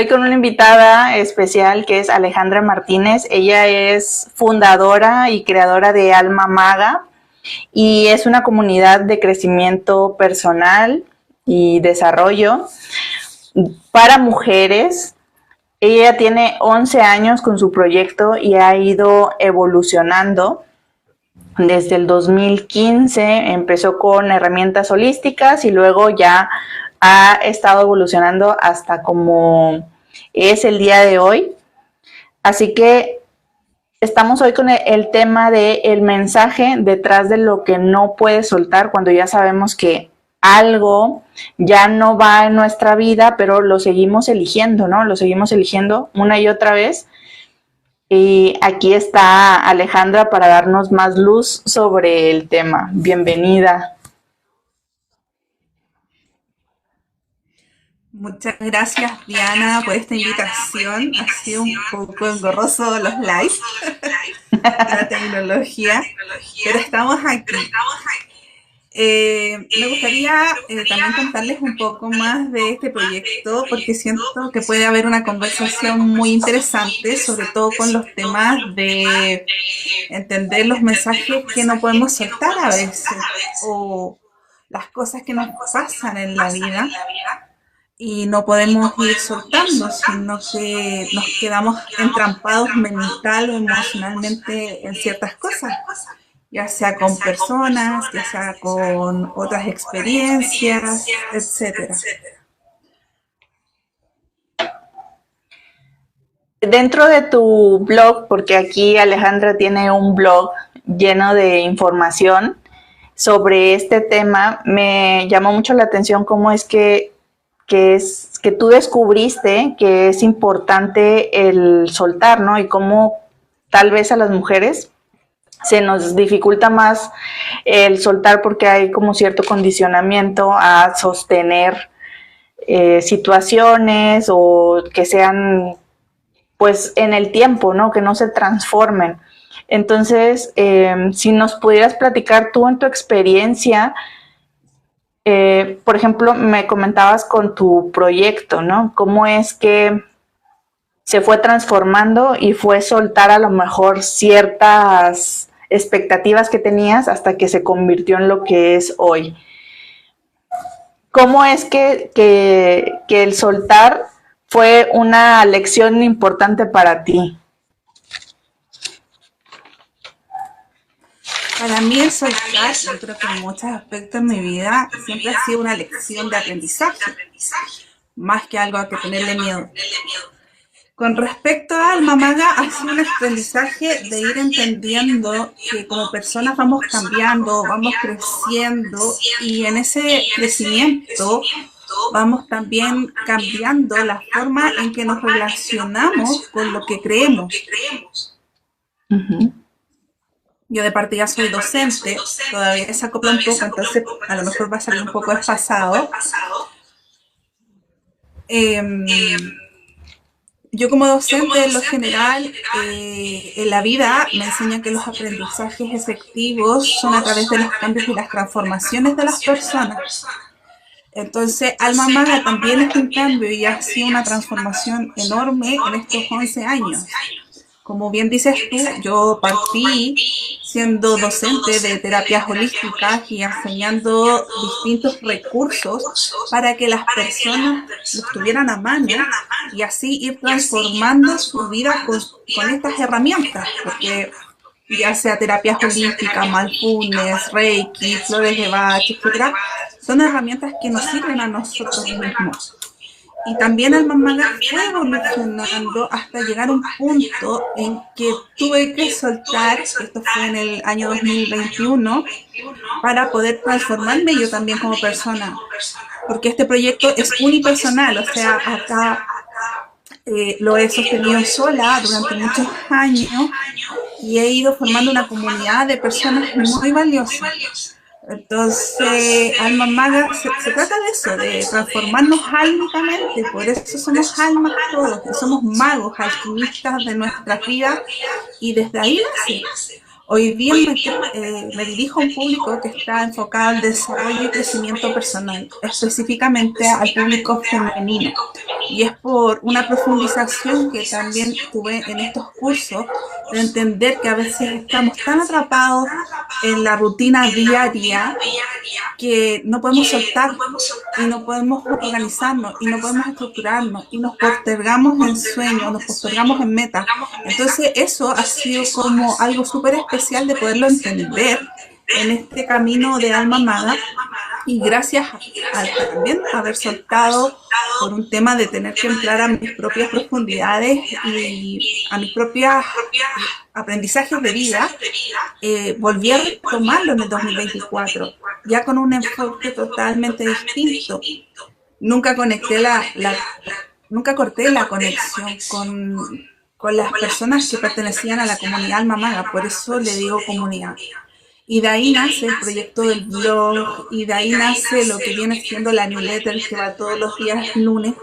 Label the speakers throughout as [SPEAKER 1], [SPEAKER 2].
[SPEAKER 1] Estoy con una invitada especial que es Alejandra Martínez. Ella es fundadora y creadora de Alma Maga y es una comunidad de crecimiento personal y desarrollo para mujeres. Ella tiene 11 años con su proyecto y ha ido evolucionando. Desde el 2015 empezó con herramientas holísticas y luego ya ha estado evolucionando hasta como es el día de hoy. Así que estamos hoy con el tema del mensaje detrás de lo que no puedes soltar cuando ya sabemos que algo ya no va en nuestra vida, pero lo seguimos eligiendo, ¿no? Lo seguimos eligiendo una y otra vez. Y aquí está Alejandra para darnos más luz sobre el tema. Bienvenida.
[SPEAKER 2] Muchas gracias, Diana, por esta invitación. Ha sido un poco engorroso los lives de la tecnología, pero estamos aquí. Me gustaría también contarles un poco más de este proyecto porque siento que puede haber una conversación muy interesante, sobre todo con los temas de entender los mensajes que no podemos soltar a veces o las cosas que nos pasan en la vida y no podemos ir soltando, sino que nos quedamos entrampados mental o emocionalmente en ciertas cosas, ya sea con personas, ya sea con otras experiencias, etcétera.
[SPEAKER 1] Dentro de tu blog, porque aquí Alejandra tiene un blog lleno de información sobre este tema, me llamó mucho la atención cómo es que tú descubriste que es importante el soltar, ¿no? Y cómo tal vez a las mujeres se nos dificulta más el soltar porque hay como cierto condicionamiento a sostener situaciones o que sean pues en el tiempo, ¿no? Que no se transformen. Entonces, si nos pudieras platicar tú en tu experiencia, por ejemplo, me comentabas con tu proyecto, ¿no? ¿Cómo es que se fue transformando y fue soltar a lo mejor ciertas expectativas que tenías hasta que se convirtió en lo que es hoy? ¿Cómo es que el soltar fue una lección importante para ti?
[SPEAKER 2] Para mí el soltar, yo creo que en muchos aspectos de mi vida siempre ha sido una lección de aprendizaje, más que algo a que tenerle miedo. Con respecto a Alma Maga, ha sido un aprendizaje de ir entendiendo que como personas vamos cambiando, vamos creciendo y en ese crecimiento vamos también cambiando la forma en que nos relacionamos con lo que creemos.
[SPEAKER 1] Uh-huh.
[SPEAKER 2] Yo de partida soy docente, todavía se acopla un poco, entonces a lo mejor va a salir un poco desfasado. Yo como docente en lo general en la vida me enseñan que los aprendizajes efectivos son a través de los cambios y las transformaciones de las personas. Entonces Alma Maga también es un cambio y ha sido una transformación enorme en estos 11 años. Como bien dices tú, yo partí siendo docente de terapias holísticas y enseñando distintos recursos para que las personas los tuvieran a mano y así ir transformando su vida con estas herramientas, porque ya sea terapias holísticas, mindfulness, reiki, flores de Bach, etc., son herramientas que nos sirven a nosotros mismos. Y también Alma Maga fue evolucionando hasta llegar a un punto en que tuve que soltar, esto fue en el año 2021, para poder transformarme yo también como persona. Porque este proyecto es unipersonal, o sea, acá lo he sostenido sola durante muchos años y he ido formando una comunidad de personas muy valiosas. Entonces, Alma Maga se trata de eso, de transformarnos álmicamente, por eso somos almas todos, somos magos, alquimistas de nuestras vidas y desde ahí nace. Hoy día me dirijo a un público que está enfocado al desarrollo y crecimiento personal, específicamente al público femenino. Y es por una profundización que también tuve en estos cursos de entender que a veces estamos tan atrapados en la rutina diaria que no podemos soltar y no podemos organizarnos y no podemos estructurarnos y nos postergamos en sueños, nos postergamos en metas. Entonces eso ha sido como algo súper especial de poderlo entender en este camino de alma amada y gracias a también haber soltado por un tema de tener que entrar a mis propias profundidades y a mis propios aprendizajes de vida, volví a retomarlo en el 2024, ya con un enfoque totalmente distinto. Nunca conecté nunca corté la conexión con las personas que pertenecían a la comunidad Alma Maga, por eso le digo comunidad. Y de ahí nace el proyecto del blog, y de ahí nace lo que viene siendo la newsletter que va todos los días lunes,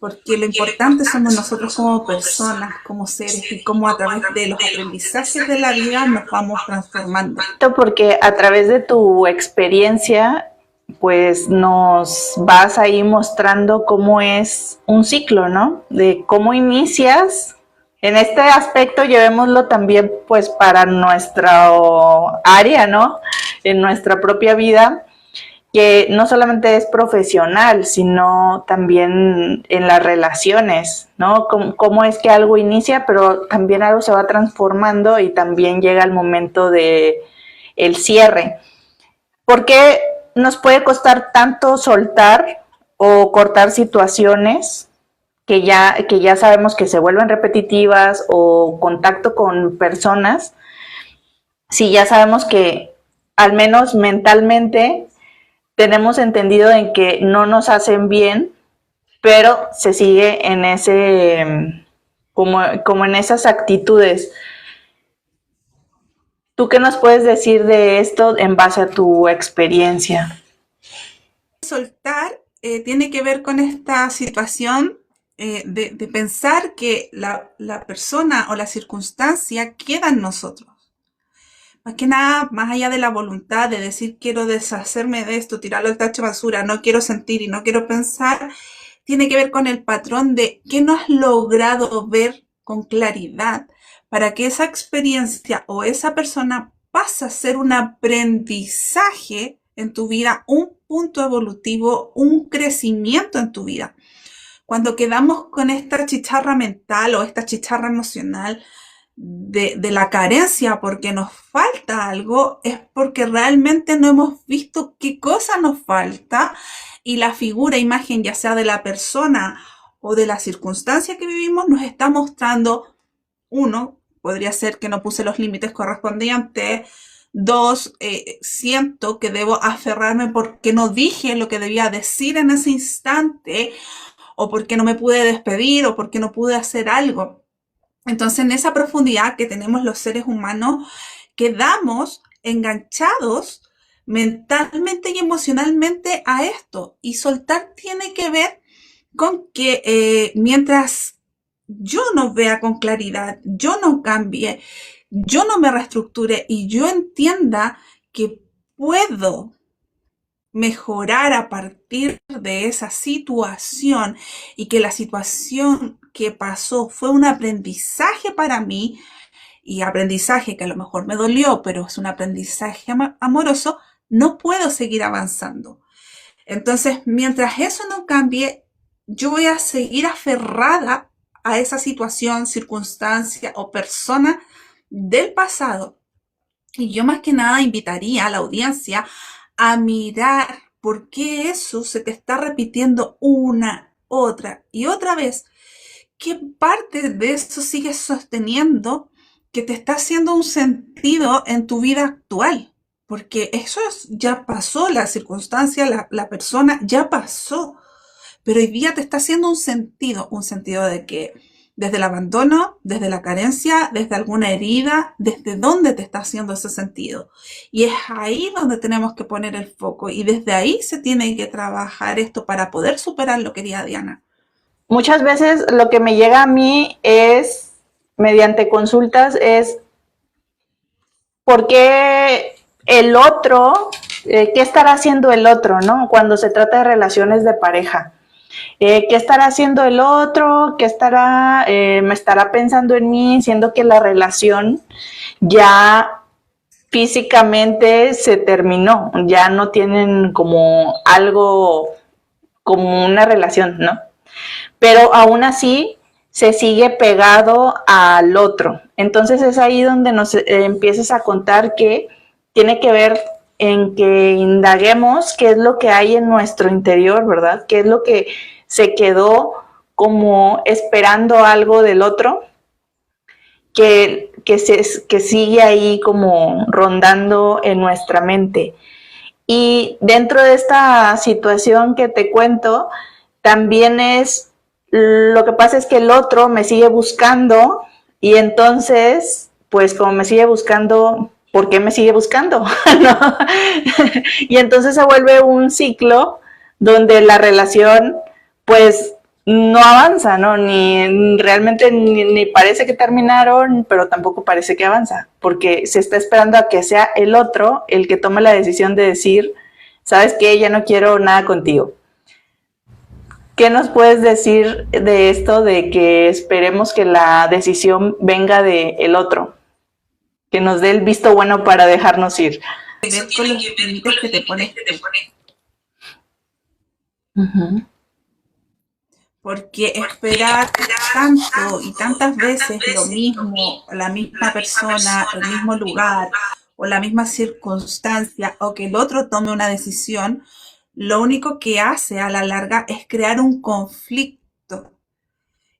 [SPEAKER 2] porque lo importante somos nosotros como personas, como seres, y cómo a través de los aprendizajes de la vida nos vamos transformando.
[SPEAKER 1] Porque a través de tu experiencia, pues nos vas ahí mostrando cómo es un ciclo, ¿no? De cómo inicias. En este aspecto llevémoslo también pues para nuestra área, ¿no? En nuestra propia vida, que no solamente es profesional, sino también en las relaciones, ¿no? Cómo es que algo inicia, pero también algo se va transformando y también llega el momento de el cierre. ¿Por qué nos puede costar tanto soltar o cortar situaciones que ya sabemos que se vuelven repetitivas, o contacto con personas, si ya sabemos que al menos mentalmente tenemos entendido en que no nos hacen bien, pero se sigue en ese, como en esas actitudes? ¿Tú qué nos puedes decir de esto en base a tu experiencia?
[SPEAKER 2] Soltar tiene que ver con esta situación de pensar que la persona o la circunstancia queda en nosotros. Más que nada, más allá de la voluntad de decir quiero deshacerme de esto, tirarlo al tacho de basura, no quiero sentir y no quiero pensar, tiene que ver con el patrón de qué no has logrado ver con claridad para que esa experiencia o esa persona pase a ser un aprendizaje en tu vida, un punto evolutivo, un crecimiento en tu vida. Cuando quedamos con esta chicharra mental o esta chicharra emocional de la carencia porque nos falta algo, es porque realmente no hemos visto qué cosa nos falta, y la figura, imagen, ya sea de la persona o de la circunstancia que vivimos, nos está mostrando, uno, podría ser que no puse los límites correspondientes. Dos, siento que debo aferrarme porque no dije lo que debía decir en ese instante, o porque no me pude despedir, o porque no pude hacer algo. Entonces, en esa profundidad que tenemos los seres humanos, quedamos enganchados mentalmente y emocionalmente a esto. Y soltar tiene que ver con que mientras yo no vea con claridad, yo no cambie, yo no me reestructure y yo entienda que puedo mejorar a partir de esa situación, y que la situación que pasó fue un aprendizaje para mí, y aprendizaje que a lo mejor me dolió, pero es un aprendizaje amoroso, no puedo seguir avanzando. Entonces, mientras eso no cambie, yo voy a seguir aferrada a esa situación, circunstancia o persona del pasado. Y yo más que nada invitaría a la audiencia a mirar por qué eso se te está repitiendo una, otra y otra vez. ¿Qué parte de eso sigues sosteniendo que te está haciendo un sentido en tu vida actual? Porque eso ya pasó, la circunstancia, la persona ya pasó, pero hoy día te está haciendo un sentido de que desde el abandono, desde la carencia, desde alguna herida, desde dónde te está haciendo ese sentido. Y es ahí donde tenemos que poner el foco, y desde ahí se tiene que trabajar esto para poder superarlo, querida Diana.
[SPEAKER 1] Muchas veces lo que me llega a mí es, mediante consultas, es ¿por qué el otro, qué estará haciendo el otro, ¿no? Cuando se trata de relaciones de pareja. ¿Qué estará haciendo el otro? ¿Qué estará, me estará pensando en mí, siendo que la relación ya físicamente se terminó, ya no tienen como algo, como una relación, ¿no? Pero aún así se sigue pegado al otro. Entonces es ahí donde nos empiezas a contar que tiene que ver en que indaguemos qué es lo que hay en nuestro interior, ¿verdad? ¿Qué es lo que se quedó como esperando algo del otro? Que sigue ahí como rondando en nuestra mente. Y dentro de esta situación que te cuento, también es, lo que pasa es que el otro me sigue buscando y entonces, pues como me sigue buscando, ¿por qué me sigue buscando? ¿No? Y entonces se vuelve un ciclo donde la relación, pues no avanza, ¿no? Ni realmente ni parece que terminaron, pero tampoco parece que avanza, porque se está esperando a que sea el otro el que tome la decisión de decir, ¿sabes qué? Ya no quiero nada contigo. ¿Qué nos puedes decir de esto de que esperemos que la decisión venga del otro? Que nos dé el visto bueno para dejarnos ir.
[SPEAKER 2] Que ver con los límites que te pones tú. Porque esperar tanto y tantas veces lo mismo, la misma persona, el mismo lugar o la misma circunstancia o que el otro tome una decisión, lo único que hace a la larga es crear un conflicto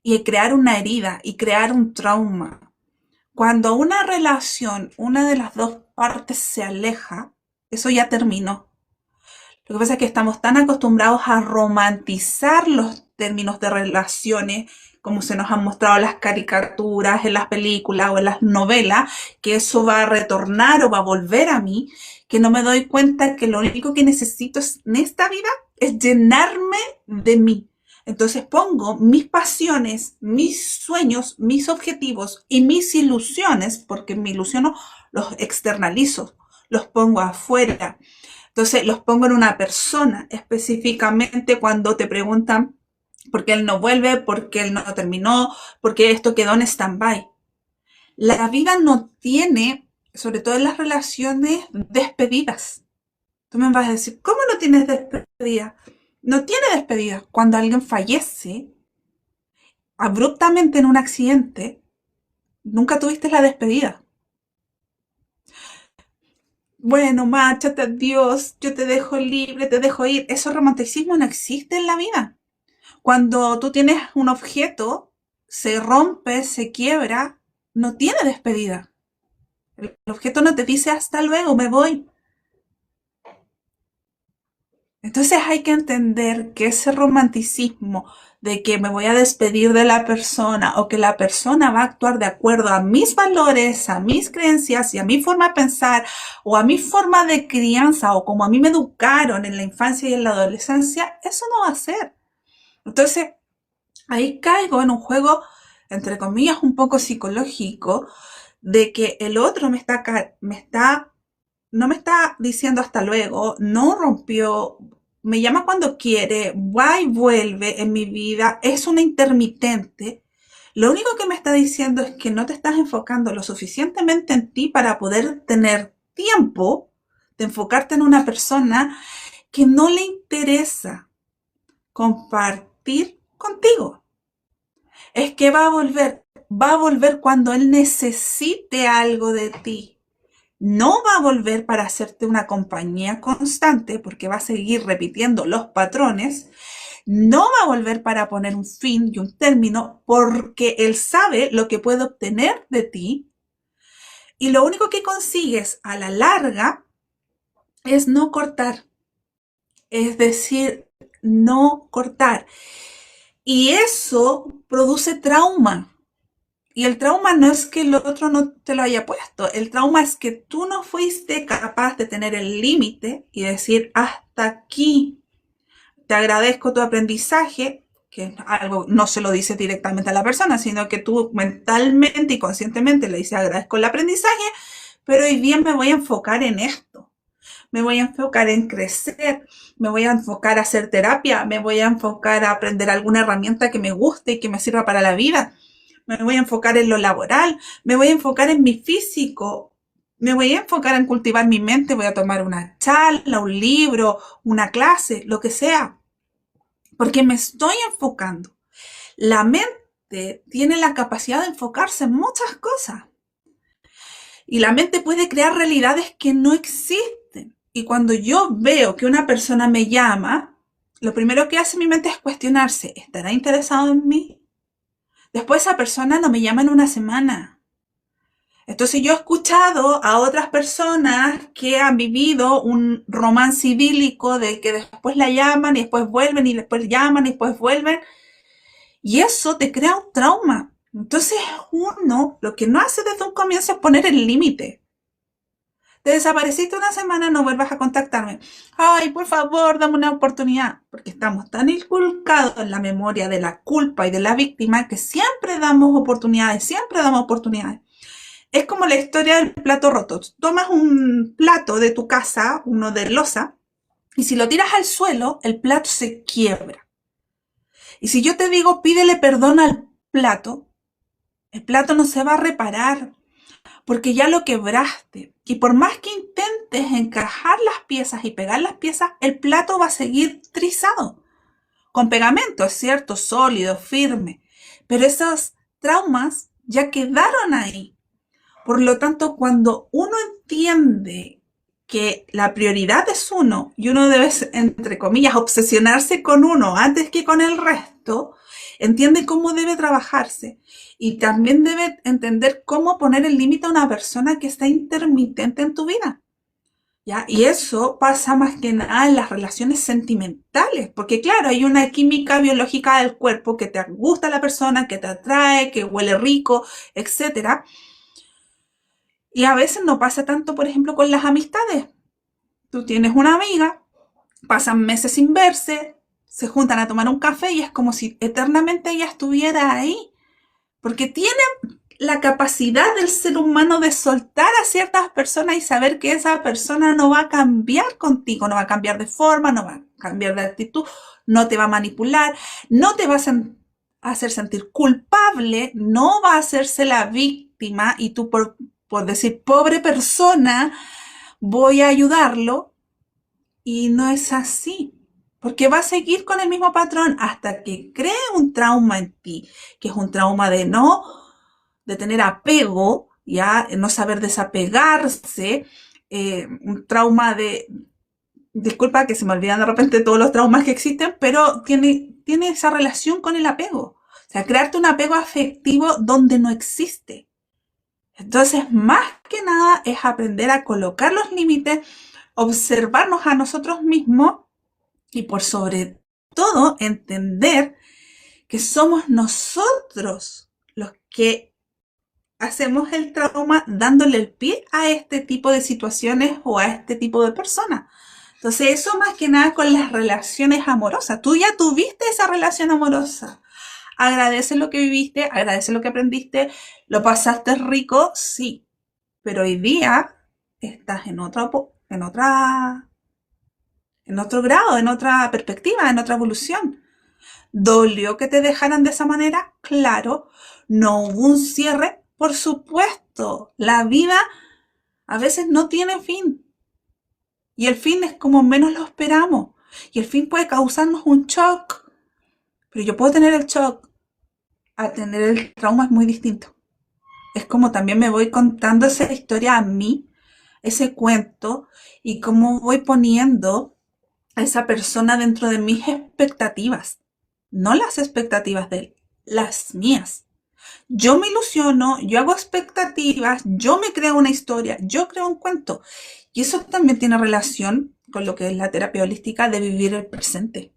[SPEAKER 2] y crear una herida y crear un trauma. Cuando una relación, una de las dos partes se aleja, eso ya terminó. Lo que pasa es que estamos tan acostumbrados a romantizar los términos de relaciones, como se nos han mostrado en las caricaturas, en las películas o en las novelas, que eso va a retornar o va a volver a mí, que no me doy cuenta que lo único que necesito en esta vida es llenarme de mí. Entonces pongo mis pasiones, mis sueños, mis objetivos y mis ilusiones, porque me ilusiono, los externalizo, los pongo afuera. Entonces los pongo en una persona, específicamente cuando te preguntan por qué él no vuelve, por qué él no terminó, por qué esto quedó en stand-by. La vida no tiene, sobre todo en las relaciones, despedidas. Tú me vas a decir, ¿cómo no tienes despedida? No tiene despedida. Cuando alguien fallece abruptamente en un accidente, nunca tuviste la despedida. Bueno, márchate, adiós, yo te dejo libre, te dejo ir. Ese romanticismo no existe en la vida. Cuando tú tienes un objeto, se rompe, se quiebra, no tiene despedida. El objeto no te dice hasta luego, me voy. Entonces hay que entender que ese romanticismo de que me voy a despedir de la persona o que la persona va a actuar de acuerdo a mis valores, a mis creencias y a mi forma de pensar o a mi forma de crianza o como a mí me educaron en la infancia y en la adolescencia, eso no va a ser. Entonces ahí caigo en un juego, entre comillas, un poco psicológico de que el otro no me está diciendo hasta luego, no rompió, me llama cuando quiere, va y vuelve en mi vida, es una intermitente. Lo único que me está diciendo es que no te estás enfocando lo suficientemente en ti para poder tener tiempo de enfocarte en una persona que no le interesa compartir contigo. Es que va a volver cuando él necesite algo de ti. No va a volver para hacerte una compañía constante porque va a seguir repitiendo los patrones. No va a volver para poner un fin y un término porque él sabe lo que puede obtener de ti. Y lo único que consigues a la larga es no cortar. Es decir, no cortar. Y eso produce trauma. Y el trauma no es que el otro no te lo haya puesto, el trauma es que tú no fuiste capaz de tener el límite y decir hasta aquí. Te agradezco tu aprendizaje, que algo no se lo dices directamente a la persona, sino que tú mentalmente y conscientemente le dices agradezco el aprendizaje, pero hoy día me voy a enfocar en esto. Me voy a enfocar en crecer, me voy a enfocar a hacer terapia, me voy a enfocar a aprender alguna herramienta que me guste y que me sirva para la vida. Me voy a enfocar en lo laboral, me voy a enfocar en mi físico, me voy a enfocar en cultivar mi mente, voy a tomar una charla, un libro, una clase, lo que sea, porque me estoy enfocando. La mente tiene la capacidad de enfocarse en muchas cosas y la mente puede crear realidades que no existen. Y cuando yo veo que una persona me llama, lo primero que hace mi mente es cuestionarse, ¿estará interesado en mí? Después esa persona no me llama en una semana. Entonces yo he escuchado a otras personas que han vivido un romance idílico de que después la llaman y después vuelven y después llaman y después vuelven. Y eso te crea un trauma. Entonces uno lo que no hace desde un comienzo es poner el límite. Te desapareciste una semana, no vuelvas a contactarme. Ay, por favor, dame una oportunidad. Porque estamos tan inculcados en la memoria de la culpa y de la víctima que siempre damos oportunidades, siempre damos oportunidades. Es como la historia del plato roto. Tomas un plato de tu casa, uno de loza, y si lo tiras al suelo, el plato se quiebra. Y si yo te digo, pídele perdón al plato, el plato no se va a reparar, porque ya lo quebraste. Y por más que intentes encajar las piezas y pegar las piezas, el plato va a seguir trizado. Con pegamento, es cierto, sólido, firme. Pero esos traumas ya quedaron ahí. Por lo tanto, cuando uno entiende que la prioridad es uno y uno debe, entre comillas, obsesionarse con uno antes que con el resto, entiende cómo debe trabajarse y también debe entender cómo poner el límite a una persona que está intermitente en tu vida. ¿Ya? Y eso pasa más que nada en las relaciones sentimentales, porque claro, hay una química biológica del cuerpo que te gusta la persona, que te atrae, que huele rico, etcétera. Y a veces no pasa tanto, por ejemplo, con las amistades. Tú tienes una amiga, pasan meses sin verse, se juntan a tomar un café y es como si eternamente ella estuviera ahí. Porque tienen la capacidad del ser humano de soltar a ciertas personas y saber que esa persona no va a cambiar contigo, no va a cambiar de forma, no va a cambiar de actitud, no te va a manipular, no te va a hacer sentir culpable, no va a hacerse la víctima y tú por decir, pobre persona, voy a ayudarlo. Y no es así. Porque va a seguir con el mismo patrón hasta que cree un trauma en ti, que es un trauma de tener apego, ya, no saber desapegarse, un trauma disculpa que se me olvidan de repente todos los traumas que existen, pero tiene esa relación con el apego. O sea, crearte un apego afectivo donde no existe. Entonces, más que nada es aprender a colocar los límites, observarnos a nosotros mismos y por sobre todo entender que somos nosotros los que hacemos el trauma dándole el pie a este tipo de situaciones o a este tipo de personas. Entonces, eso más que nada con las relaciones amorosas. Tú ya tuviste esa relación amorosa. Agradece lo que viviste, agradece lo que aprendiste, lo pasaste rico, sí, pero hoy día estás en otro grado, en otra perspectiva, en otra evolución. ¿Dolió que te dejaran de esa manera? Claro. ¿No hubo un cierre? Por supuesto. La vida a veces no tiene fin. Y el fin es como menos lo esperamos. Y el fin puede causarnos un shock. Pero yo puedo tener el shock a tener el trauma, es muy distinto. Es como también me voy contando esa historia a mí, ese cuento, y cómo voy poniendo a esa persona dentro de mis expectativas. No las expectativas de él, las mías. Yo me ilusiono, yo hago expectativas, yo me creo una historia, yo creo un cuento. Y eso también tiene relación con lo que es la terapia holística de vivir el presente.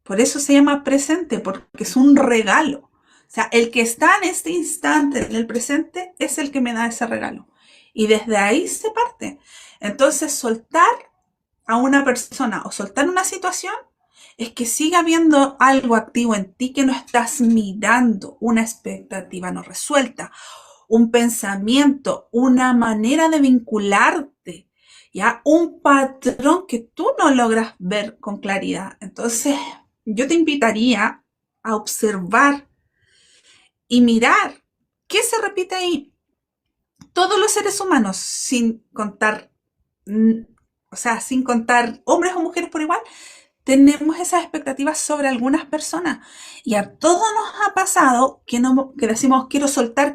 [SPEAKER 2] Por eso se llama presente, porque es un regalo. O sea, el que está en este instante, en el presente, es el que me da ese regalo. Y desde ahí se parte. Entonces, soltar a una persona o soltar una situación es que siga habiendo algo activo en ti que no estás mirando, una expectativa no resuelta, un pensamiento, una manera de vincularte, ya un patrón que tú no logras ver con claridad. Entonces, yo te invitaría a observar y mirar qué se repite ahí. Todos los seres humanos, sin contar, o sea, sin contar hombres o mujeres por igual, tenemos esas expectativas sobre algunas personas. Y a todos nos ha pasado que, no, que decimos quiero soltar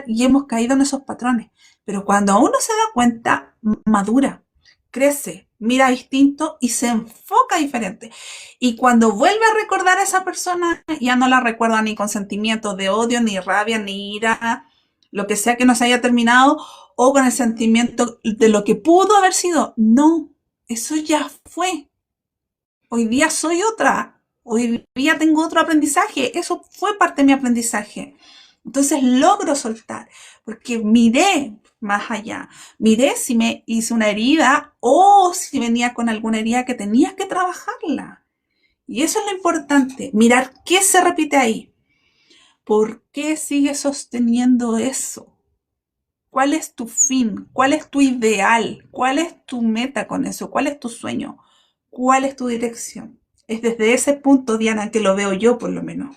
[SPEAKER 2] y hemos caído en esos patrones. Pero cuando uno se da cuenta, madura, crece, mira distinto y se enfoca diferente. Y cuando vuelve a recordar a esa persona, ya no la recuerda ni con sentimientos de odio, ni rabia, ni ira, lo que sea que nos haya terminado, o con el sentimiento de lo que pudo haber sido. No, eso ya fue. Hoy día soy otra. Hoy día tengo otro aprendizaje. Eso fue parte de mi aprendizaje. Entonces logro soltar, porque miré más allá. Miré si me hice una herida o si venía con alguna herida que tenía que trabajarla. Y eso es lo importante, mirar qué se repite ahí. ¿Por qué sigues sosteniendo eso? ¿Cuál es tu fin? ¿Cuál es tu ideal? ¿Cuál es tu meta con eso? ¿Cuál es tu sueño? ¿Cuál es tu dirección? Es desde ese punto, Diana, que lo veo yo, por lo menos.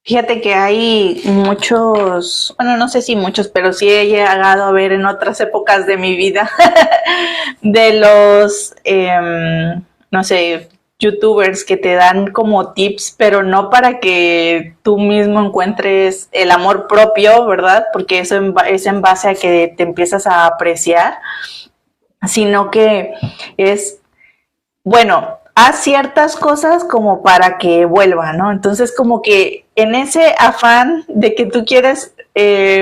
[SPEAKER 1] Fíjate que hay muchos, bueno, no sé si muchos, pero sí he llegado a ver en otras épocas de mi vida de los, no sé, youtubers que te dan como tips, pero no para que tú mismo encuentres el amor propio, ¿verdad? Porque eso es en base a que te empiezas a apreciar, sino que es bueno, haz ciertas cosas como para que vuelva, ¿no? Entonces, como que en ese afán de que tú quieres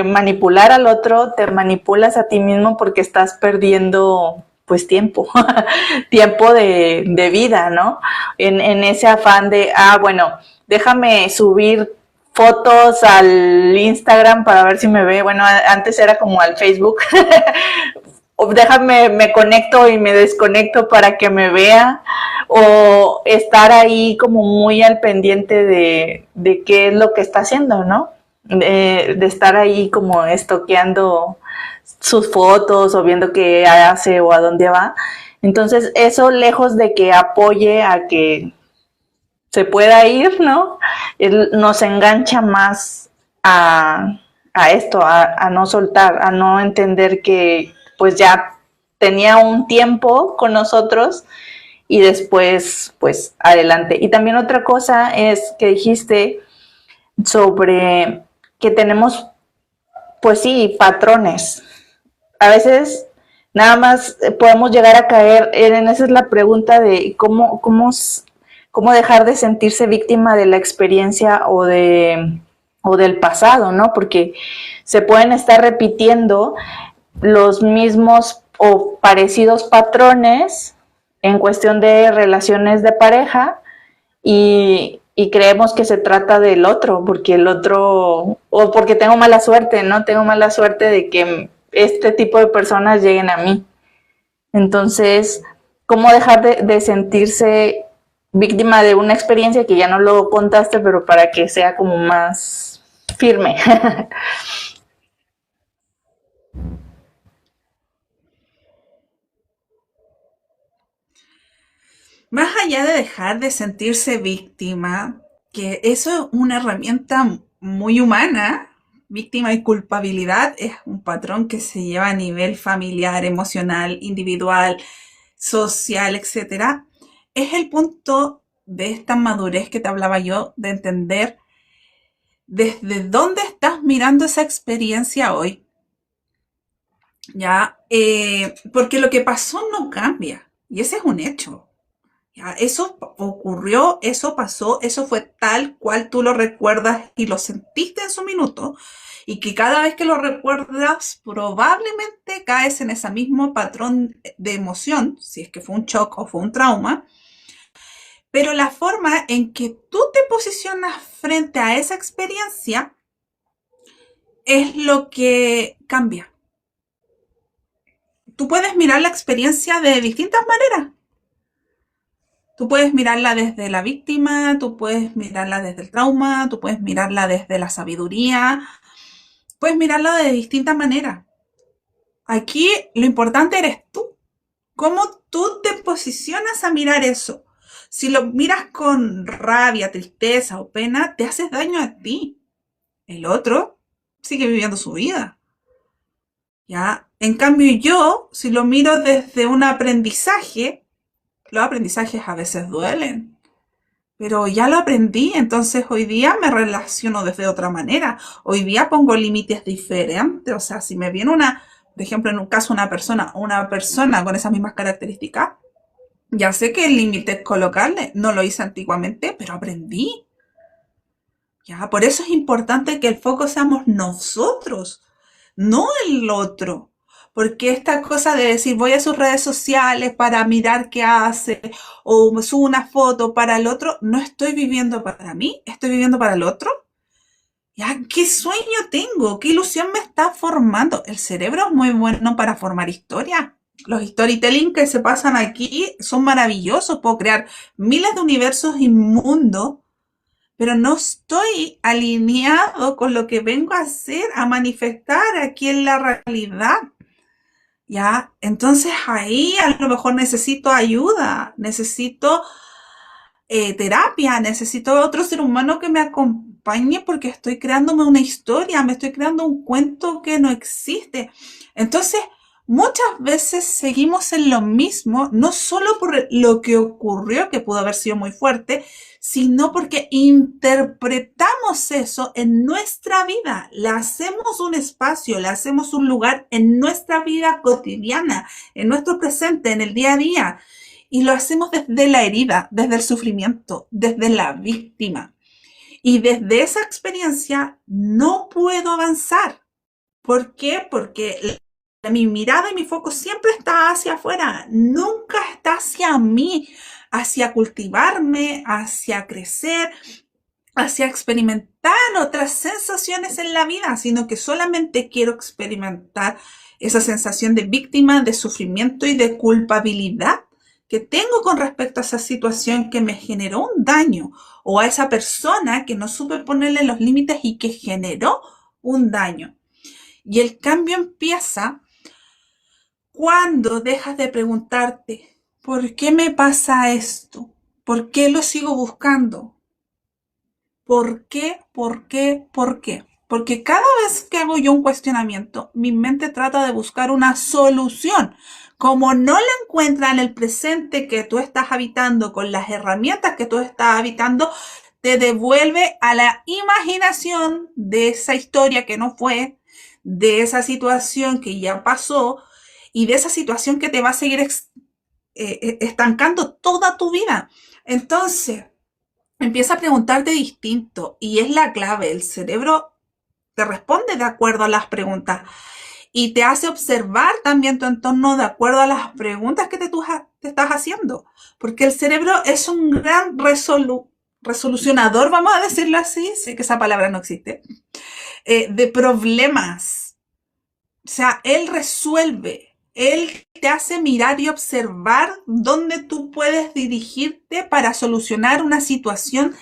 [SPEAKER 1] manipular al otro, te manipulas a ti mismo porque estás perdiendo pues tiempo, tiempo de vida, ¿no? En ese afán de, bueno, déjame subir fotos al Instagram para ver si me ve. Bueno, antes era como al Facebook. O déjame, me conecto y me desconecto para que me vea, o estar ahí como muy al pendiente de qué es lo que está haciendo, ¿no? De estar ahí como estoqueando sus fotos o viendo qué hace o a dónde va. Entonces, eso lejos de que apoye a que se pueda ir, ¿no? Nos engancha más a esto, a no soltar, a no entender que pues ya tenía un tiempo con nosotros y después pues adelante. Y también otra cosa es que dijiste sobre que tenemos pues sí, patrones. A veces nada más podemos llegar a caer en esa es la pregunta de cómo dejar de sentirse víctima de la experiencia o del pasado, ¿no? Porque se pueden estar repitiendo los mismos o parecidos patrones en cuestión de relaciones de pareja y creemos que se trata del otro, porque el otro, o porque tengo mala suerte, ¿no? Tengo mala suerte de que este tipo de personas lleguen a mí. Entonces, ¿cómo dejar de sentirse víctima de una experiencia que ya no lo contaste, pero para que sea como más firme?
[SPEAKER 2] Más allá de dejar de sentirse víctima, que eso es una herramienta muy humana, víctima y culpabilidad es un patrón que se lleva a nivel familiar, emocional, individual, social, etcétera, es el punto de esta madurez que te hablaba yo, de entender desde dónde estás mirando esa experiencia hoy, ¿ya? Porque lo que pasó no cambia, y ese es un hecho. Ya, eso ocurrió, eso pasó, eso fue tal cual tú lo recuerdas y lo sentiste en su minuto, y que cada vez que lo recuerdas probablemente caes en ese mismo patrón de emoción, si es que fue un shock o fue un trauma, pero la forma en que tú te posicionas frente a esa experiencia es lo que cambia. Tú puedes mirar la experiencia de distintas maneras. Tú puedes mirarla desde la víctima, tú puedes mirarla desde el trauma, tú puedes mirarla desde la sabiduría, puedes mirarla de distintas maneras. Aquí lo importante eres tú. ¿Cómo tú te posicionas a mirar eso? Si lo miras con rabia, tristeza o pena, te haces daño a ti. El otro sigue viviendo su vida. ¿Ya? En cambio yo, si lo miro desde un aprendizaje, los aprendizajes a veces duelen, pero ya lo aprendí, entonces hoy día me relaciono desde otra manera. Hoy día pongo límites diferentes, o sea, si me viene por ejemplo, en un caso una persona con esas mismas características, ya sé qué límites colocarle, no lo hice antiguamente, pero aprendí. Ya, por eso es importante que el foco seamos nosotros, no el otro. Porque esta cosa de decir voy a sus redes sociales para mirar qué hace o subo una foto para el otro, no estoy viviendo para mí, estoy viviendo para el otro. ¿Ya? ¿Qué sueño tengo? ¿Qué ilusión me está formando? El cerebro es muy bueno para formar historias. Los storytelling que se pasan aquí son maravillosos. Puedo crear miles de universos inmundos, pero no estoy alineado con lo que vengo a hacer, a manifestar aquí en la realidad. ¿Ya? Entonces ahí a lo mejor necesito ayuda, necesito terapia, necesito otro ser humano que me acompañe porque estoy creándome una historia, me estoy creando un cuento que no existe. Entonces, muchas veces seguimos en lo mismo, no solo por lo que ocurrió, que pudo haber sido muy fuerte, sino porque interpretamos eso en nuestra vida, le hacemos un espacio, le hacemos un lugar en nuestra vida cotidiana, en nuestro presente, en el día a día. Y lo hacemos desde la herida, desde el sufrimiento, desde la víctima. Y desde esa experiencia no puedo avanzar. ¿Por qué? Porque mi mirada y mi foco siempre está hacia afuera, nunca está hacia mí, hacia cultivarme, hacia crecer, hacia experimentar otras sensaciones en la vida, sino que solamente quiero experimentar esa sensación de víctima, de sufrimiento y de culpabilidad que tengo con respecto a esa situación que me generó un daño o a esa persona que no supe ponerle los límites y que generó un daño. Y el cambio empieza cuando dejas de preguntarte, ¿por qué me pasa esto? ¿Por qué lo sigo buscando? ¿Por qué? ¿Por qué? ¿Por qué? Porque cada vez que hago yo un cuestionamiento, mi mente trata de buscar una solución. Como no la encuentra en el presente que tú estás habitando, con las herramientas que tú estás habitando, te devuelve a la imaginación de esa historia que no fue, de esa situación que ya pasó y de esa situación que te va a seguir estancando toda tu vida. Entonces, empieza a preguntarte distinto y es la clave. El cerebro te responde de acuerdo a las preguntas y te hace observar también tu entorno de acuerdo a las preguntas que te estás haciendo. Porque el cerebro es un gran resolucionador, vamos a decirlo así, sé que esa palabra no existe, de problemas. O sea, él resuelve, él te hace mirar y observar dónde tú puedes dirigirte para solucionar una situación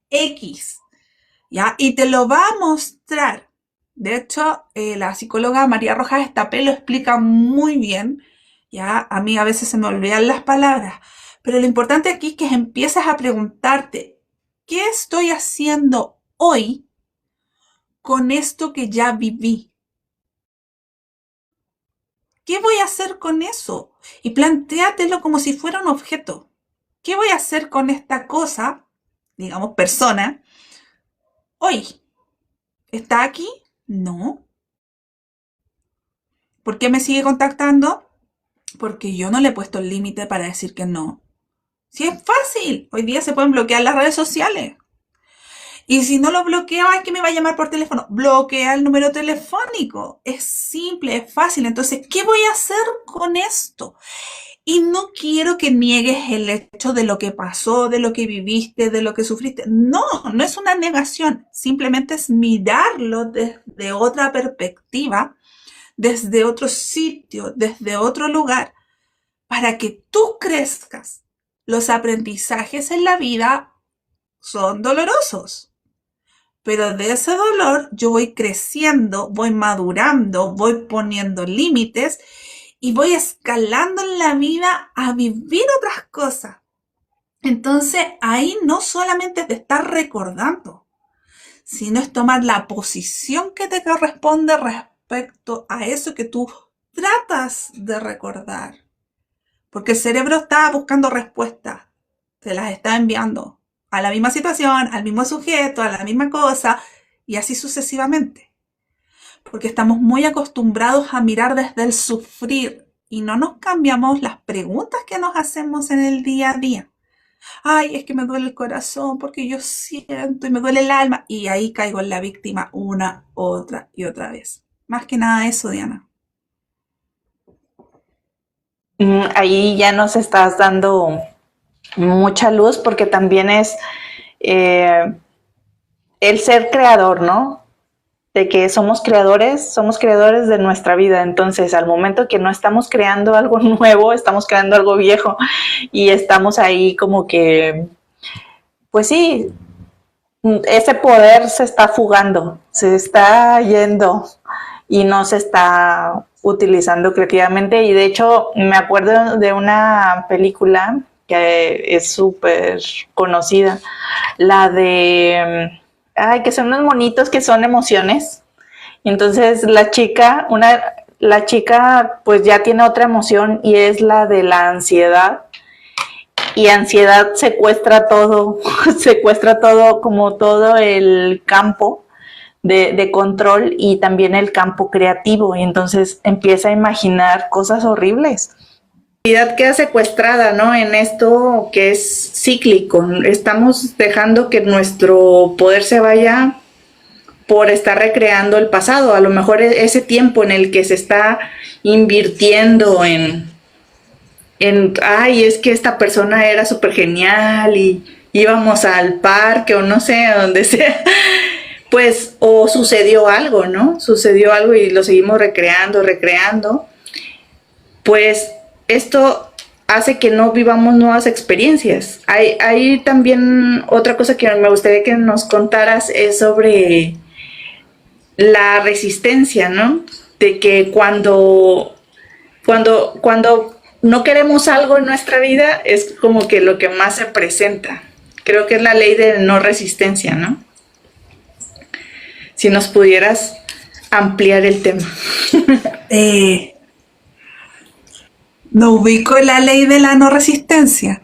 [SPEAKER 2] X, ¿ya? Y te lo va a mostrar. De hecho, la psicóloga María Rojas Estapé lo explica muy bien, ¿ya? A mí a veces se me olvidan las palabras, pero lo importante aquí es que empieces a preguntarte, ¿qué estoy haciendo hoy con esto que ya viví? ¿Qué voy a hacer con eso? Y plantéatelo como si fuera un objeto. ¿Qué voy a hacer con esta cosa, digamos, persona, hoy? ¿Está aquí? No. ¿Por qué me sigue contactando? Porque yo no le he puesto el límite para decir que no. Si es fácil, hoy día se pueden bloquear las redes sociales. Y si no lo bloqueo, ay, que me va a llamar por teléfono. Bloquea el número telefónico. Es simple, es fácil. Entonces, ¿qué voy a hacer con esto? Y no quiero que niegues el hecho de lo que pasó, de lo que viviste, de lo que sufriste. No, no es una negación. Simplemente es mirarlo desde otra perspectiva, desde otro sitio, desde otro lugar, para que tú crezcas. Los aprendizajes en la vida son dolorosos, pero de ese dolor yo voy creciendo, voy madurando, voy poniendo límites y voy escalando en la vida a vivir otras cosas. Entonces ahí no solamente te estás recordando, sino es tomar la posición que te corresponde respecto a eso que tú tratas de recordar. Porque el cerebro está buscando respuestas, te las está enviando a la misma situación, al mismo sujeto, a la misma cosa, y así sucesivamente. Porque estamos muy acostumbrados a mirar desde el sufrir y no nos cambiamos las preguntas que nos hacemos en el día a día. Ay, es que me duele el corazón porque yo siento y me duele el alma. Y ahí caigo en la víctima una, otra y otra vez. Más que nada eso, Diana.
[SPEAKER 1] Ahí ya nos estás dando mucha luz porque también es el ser creador, ¿no? De que somos creadores de nuestra vida. Entonces, al momento que no estamos creando algo nuevo, estamos creando algo viejo y estamos ahí como que, pues sí, ese poder se está fugando, se está yendo y no se está utilizando creativamente. Y de hecho, me acuerdo de una película que es súper conocida, la de... que son unos monitos que son emociones. Y entonces la chica pues ya tiene otra emoción y es la de la ansiedad. Y ansiedad secuestra todo como todo el campo de control y también el campo creativo. Y entonces empieza a imaginar cosas horribles. La realidad queda secuestrada, ¿no? En esto que es cíclico. Estamos dejando que nuestro poder se vaya por estar recreando el pasado. A lo mejor ese tiempo en el que se está invirtiendo en es que esta persona era súper genial y íbamos al parque o no sé, a donde sea. Pues, o sucedió algo, ¿no? Sucedió algo y lo seguimos recreando. Pues esto hace que no vivamos nuevas experiencias. Hay también otra cosa que me gustaría que nos contaras, es sobre la resistencia, ¿no? De que cuando no queremos algo en nuestra vida, es como que lo que más se presenta. Creo que es la ley de no resistencia, ¿no? Si nos pudieras ampliar el tema.
[SPEAKER 2] No ubico la ley de la no resistencia,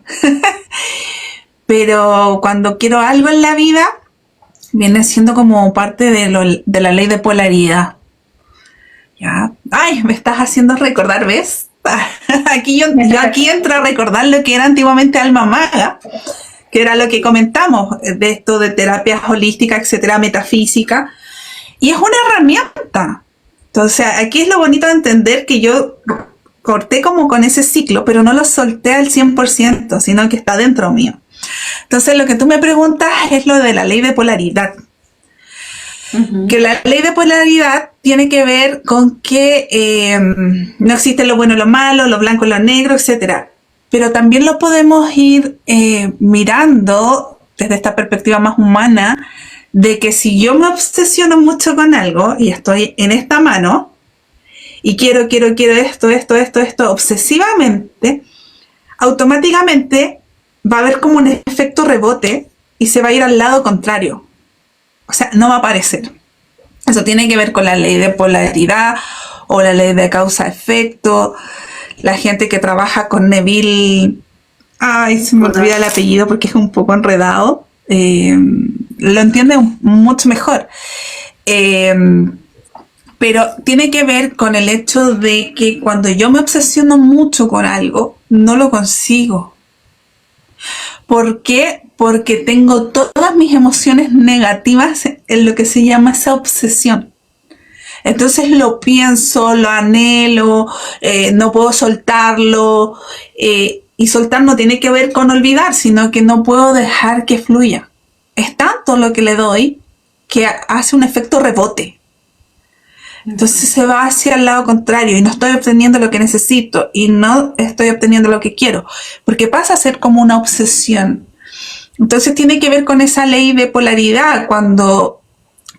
[SPEAKER 2] pero cuando quiero algo en la vida, viene siendo como parte de la ley de polaridad. ¿Ya? Ay, me estás haciendo recordar, ¿ves? Yo aquí entro a recordar lo que era antiguamente alma maga, que era lo que comentamos, de esto de terapias holísticas, etcétera, metafísica, y es una herramienta. Entonces, aquí es lo bonito de entender que yo corté como con ese ciclo, pero no lo solté al 100%, sino que está dentro mío. Entonces, lo que tú me preguntas es lo de la ley de polaridad. Uh-huh. Que la ley de polaridad tiene que ver con que no existe lo bueno y lo malo, lo blanco y lo negro, etc. Pero también lo podemos ir mirando desde esta perspectiva más humana, de que si yo me obsesiono mucho con algo y estoy en esta mano y quiero esto obsesivamente, automáticamente va a haber como un efecto rebote y se va a ir al lado contrario. O sea, no va a aparecer. Eso tiene que ver con la ley de polaridad o la ley de causa-efecto. La gente que trabaja con Neville, se me olvida el apellido porque es un poco enredado, lo entiende mucho mejor. Pero tiene que ver con el hecho de que cuando yo me obsesiono mucho con algo, no lo consigo. ¿Por qué? Porque tengo todas mis emociones negativas en lo que se llama esa obsesión. Entonces lo pienso, lo anhelo, no puedo soltarlo. Y soltar no tiene que ver con olvidar, sino que no puedo dejar que fluya. Es tanto lo que le doy que hace un efecto rebote. Entonces se va hacia el lado contrario y no estoy obteniendo lo que necesito y no estoy obteniendo lo que quiero, porque pasa a ser como una obsesión. Entonces tiene que ver con esa ley de polaridad, cuando,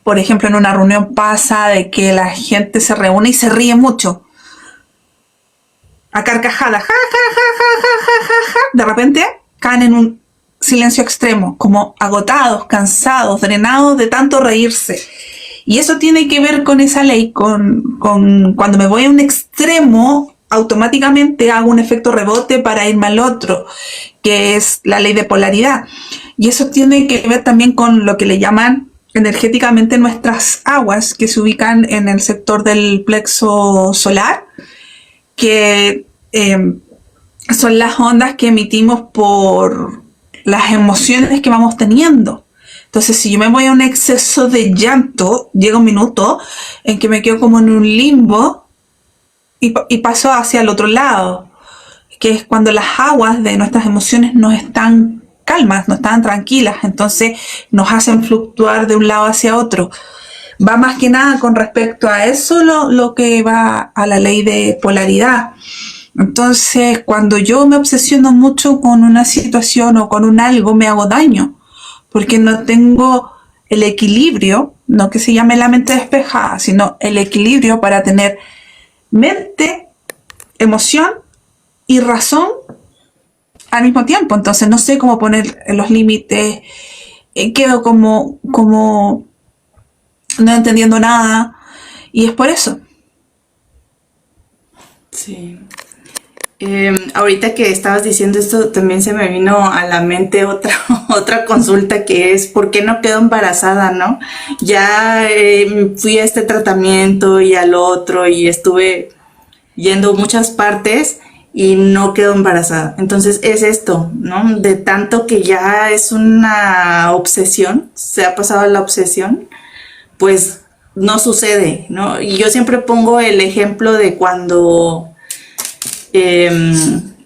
[SPEAKER 2] por ejemplo, en una reunión pasa de que la gente se reúne y se ríe mucho, a carcajadas, ja, ja, ja, ja, ja, ja, ja, ja. De repente caen en un silencio extremo, como agotados, cansados, drenados de tanto reírse. Y eso tiene que ver con esa ley, con cuando me voy a un extremo, automáticamente hago un efecto rebote para irme al otro, que es la ley de polaridad. Y eso tiene que ver también con lo que le llaman energéticamente nuestras aguas, que se ubican en el sector del plexo solar, que son las ondas que emitimos por las emociones que vamos teniendo. Entonces, si yo me voy a un exceso de llanto, llega un minuto en que me quedo como en un limbo y paso hacia el otro lado, que es cuando las aguas de nuestras emociones no están calmas, no están tranquilas, entonces nos hacen fluctuar de un lado hacia otro. Va más que nada con respecto a eso lo que va a la ley de polaridad. Entonces, cuando yo me obsesiono mucho con una situación o con un algo, me hago daño, porque no tengo el equilibrio, no que se llame la mente despejada, sino el equilibrio para tener mente, emoción y razón al mismo tiempo. Entonces no sé cómo poner los límites, quedo como no entendiendo nada, y es por eso.
[SPEAKER 1] Sí. Ahorita que estabas diciendo esto, también se me vino a la mente otra consulta, que es ¿por qué no quedo embarazada, no? Ya fui a este tratamiento y al otro y estuve yendo a muchas partes y no quedo embarazada. Entonces es esto, ¿no? De tanto que ya es una obsesión, se ha pasado a la obsesión, pues no sucede, ¿no? Y yo siempre pongo el ejemplo de cuando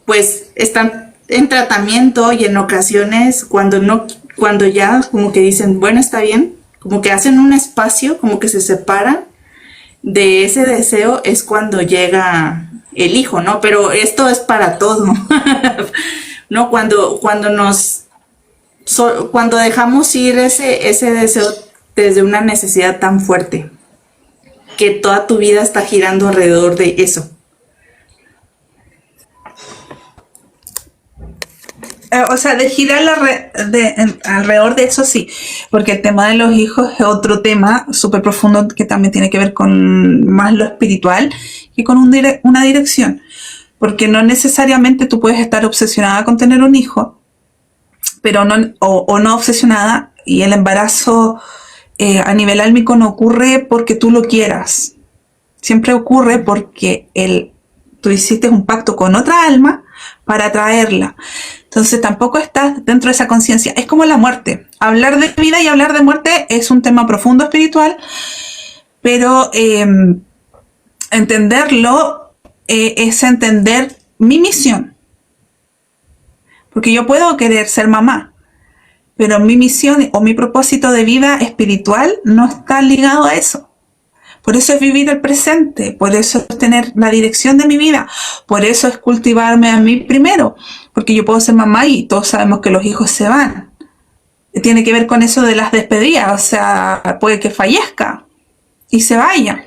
[SPEAKER 1] pues están en tratamiento y en ocasiones cuando ya como que dicen, bueno, está bien, como que hacen un espacio, como que se separan de ese deseo, es cuando llega el hijo, ¿no? Pero esto es para todo, ¿no? Cuando dejamos ir ese deseo desde una necesidad tan fuerte, que toda tu vida está girando alrededor de eso.
[SPEAKER 2] O sea, de girar alrededor de eso sí, porque el tema de los hijos es otro tema súper profundo que también tiene que ver con más lo espiritual que con una dirección, porque no necesariamente tú puedes estar obsesionada con tener un hijo, pero o no obsesionada, y el embarazo a nivel álmico no ocurre porque tú lo quieras, siempre ocurre porque tú hiciste un pacto con otra alma para atraerla. Entonces tampoco estás dentro de esa conciencia. Es como la muerte. Hablar de vida y hablar de muerte es un tema profundo espiritual, pero entenderlo es entender mi misión. Porque yo puedo querer ser mamá, pero mi misión o mi propósito de vida espiritual no está ligado a eso. Por eso es vivir el presente, por eso es tener la dirección de mi vida, por eso es cultivarme a mí primero, porque yo puedo ser mamá y todos sabemos que los hijos se van. Tiene que ver con eso de las despedidas, o sea, puede que fallezca y se vaya.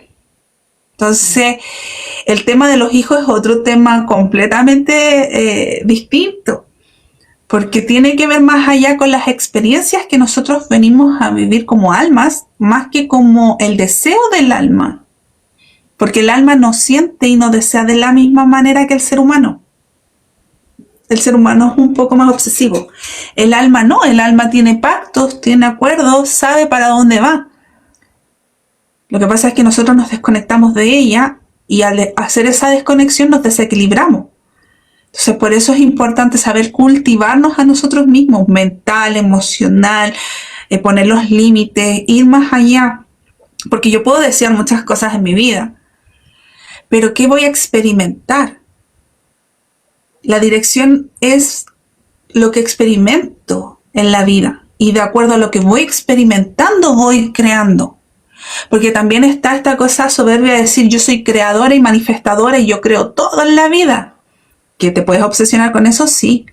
[SPEAKER 2] Entonces, el tema de los hijos es otro tema completamente distinto, porque tiene que ver más allá con las experiencias que nosotros venimos a vivir como almas, más que como el deseo del alma. Porque el alma no siente y no desea de la misma manera que el ser humano. El ser humano es un poco más obsesivo. El alma no, el alma tiene pactos, tiene acuerdos, sabe para dónde va. Lo que pasa es que nosotros nos desconectamos de ella y al hacer esa desconexión nos desequilibramos. Entonces, por eso es importante saber cultivarnos a nosotros mismos, mental, emocional, poner los límites, ir más allá. Porque yo puedo desear muchas cosas en mi vida, pero ¿qué voy a experimentar? La dirección es lo que experimento en la vida, y de acuerdo a lo que voy experimentando, voy creando. Porque también está esta cosa soberbia de decir yo soy creadora y manifestadora y yo creo todo en la vida. ¿Que te puedes obsesionar con eso? Sí.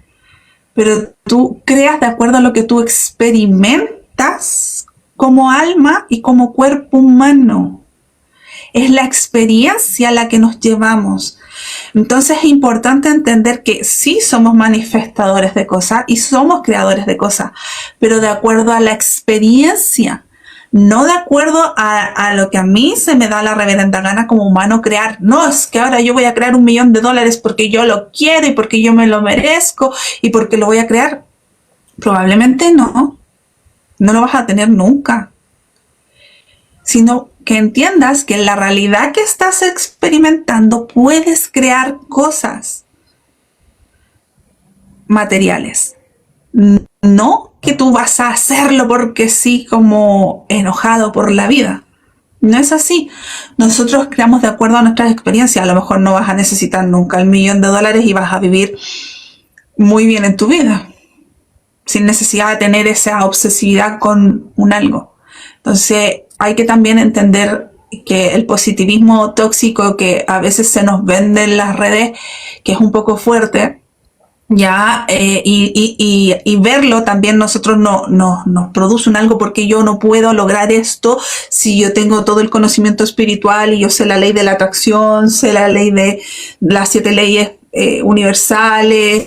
[SPEAKER 2] Pero tú creas de acuerdo a lo que tú experimentas como alma y como cuerpo humano. Es la experiencia la que nos llevamos. Entonces es importante entender que sí somos manifestadores de cosas y somos creadores de cosas, pero de acuerdo a la experiencia, no de acuerdo a lo que a mí se me da la reverenda gana como humano crear. No, es que ahora yo voy a crear $1.000.000 porque yo lo quiero y porque yo me lo merezco y porque lo voy a crear. Probablemente no lo vas a tener nunca. Sino que entiendas que en la realidad que estás experimentando puedes crear cosas materiales. No que tú vas a hacerlo porque sí, como enojado por la vida. No es así. Nosotros creamos de acuerdo a nuestras experiencias. A lo mejor no vas a necesitar nunca $1.000.000 y vas a vivir muy bien en tu vida, sin necesidad de tener esa obsesividad con un algo. Entonces, hay que también entender que el positivismo tóxico que a veces se nos vende en las redes, que es un poco fuerte, ya, y verlo también nosotros nos produce un algo porque yo no puedo lograr esto si yo tengo todo el conocimiento espiritual y yo sé la ley de la atracción, sé la ley de las 7 leyes universales,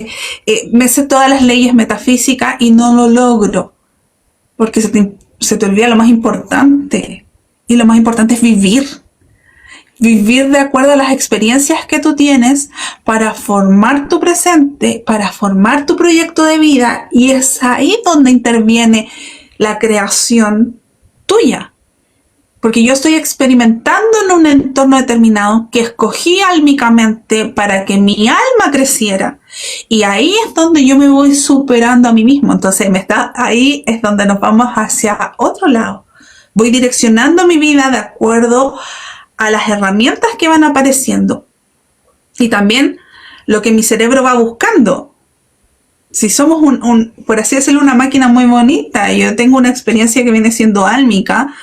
[SPEAKER 2] me sé todas las leyes metafísicas y no lo logro porque se te olvida lo más importante, y lo más importante es vivir de acuerdo a las experiencias que tú tienes para formar tu presente, para formar tu proyecto de vida, y es ahí donde interviene la creación tuya. Porque yo estoy experimentando en un entorno determinado que escogí álmicamente para que mi alma creciera. Y ahí es donde yo me voy superando a mí mismo. Entonces ahí es donde nos vamos hacia otro lado. Voy direccionando mi vida de acuerdo a las herramientas que van apareciendo. Y también lo que mi cerebro va buscando. Si somos por así decirlo, una máquina muy bonita, y yo tengo una experiencia que viene siendo álmica,